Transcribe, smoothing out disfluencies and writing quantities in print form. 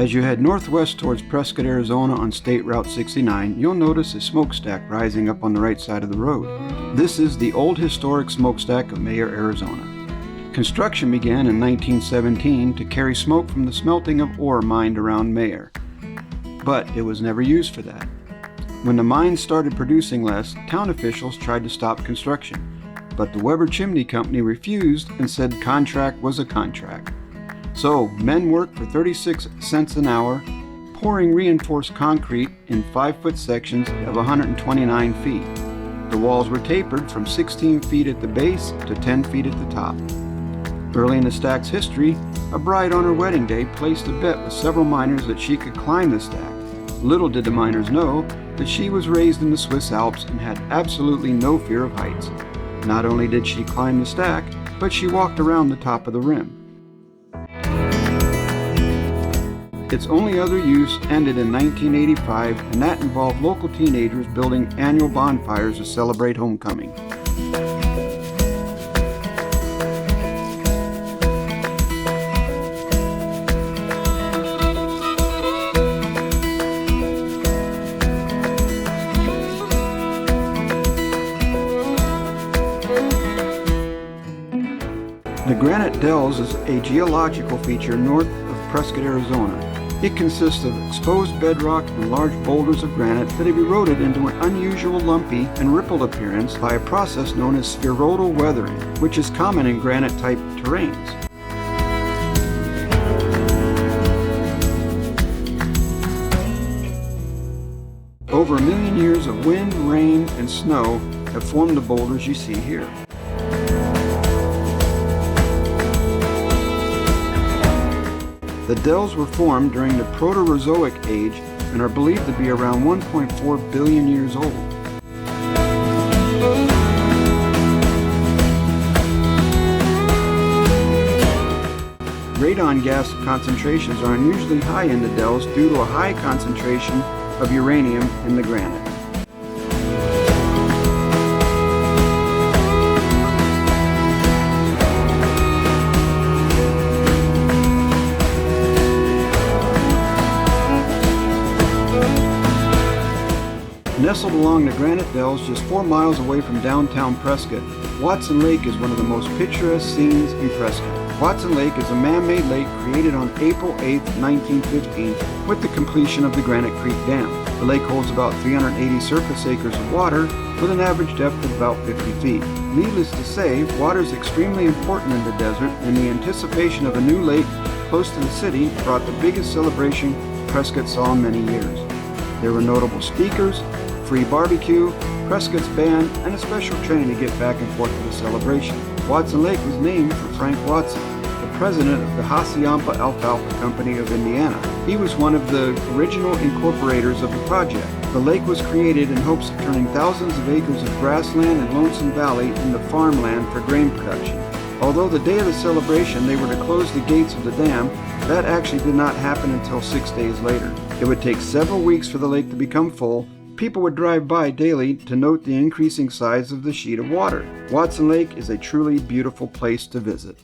As you head northwest towards Prescott, Arizona on State Route 69, you'll notice a smokestack rising up on the right side of the road. This is the old historic smokestack of Mayer, Arizona. Construction began in 1917 to carry smoke from the smelting of ore mined around Mayer, but it was never used for that. When the mines started producing less, town officials tried to stop construction, but the Weber Chimney Company refused and said contract was a contract. So, men worked for 36 cents an hour, pouring reinforced concrete in 5-foot sections of 129 feet. The walls were tapered from 16 feet at the base to 10 feet at the top. Early in the stack's history, a bride on her wedding day placed a bet with several miners that she could climb the stack. Little did the miners know that she was raised in the Swiss Alps and had absolutely no fear of heights. Not only did she climb the stack, but she walked around the top of the rim. Its only other use ended in 1985, and that involved local teenagers building annual bonfires to celebrate homecoming. The Granite Dells is a geological feature north of Prescott, Arizona. It consists of exposed bedrock and large boulders of granite that have eroded into an unusual lumpy and rippled appearance by a process known as spheroidal weathering, which is common in granite-type terrains. Over 1 million years of wind, rain, and snow have formed the boulders you see here. The dells were formed during the Proterozoic age and are believed to be around 1.4 billion years old. Radon gas concentrations are unusually high in the dells due to a high concentration of uranium in the granite. Nestled along the Granite Dells just 4 miles away from downtown Prescott, Watson Lake is one of the most picturesque scenes in Prescott. Watson Lake is a man-made lake created on April 8, 1915 with the completion of the Granite Creek Dam. The lake holds about 380 surface acres of water with an average depth of about 50 feet. Needless to say, water is extremely important in the desert, and the anticipation of a new lake close to the city brought the biggest celebration Prescott saw in many years. There were notable speakers, free barbecue, Prescott's band, and a special train to get back and forth to the celebration. Watson Lake was named for Frank Watson, the president of the Hassayampa Alfalfa Company of Indiana. He was one of the original incorporators of the project. The lake was created in hopes of turning thousands of acres of grassland in Lonesome Valley into farmland for grain production. Although the day of the celebration they were to close the gates of the dam, that actually did not happen until 6 days later. It would take several weeks for the lake to become full. People would drive by daily to note the increasing size of the sheet of water. Watson Lake is a truly beautiful place to visit.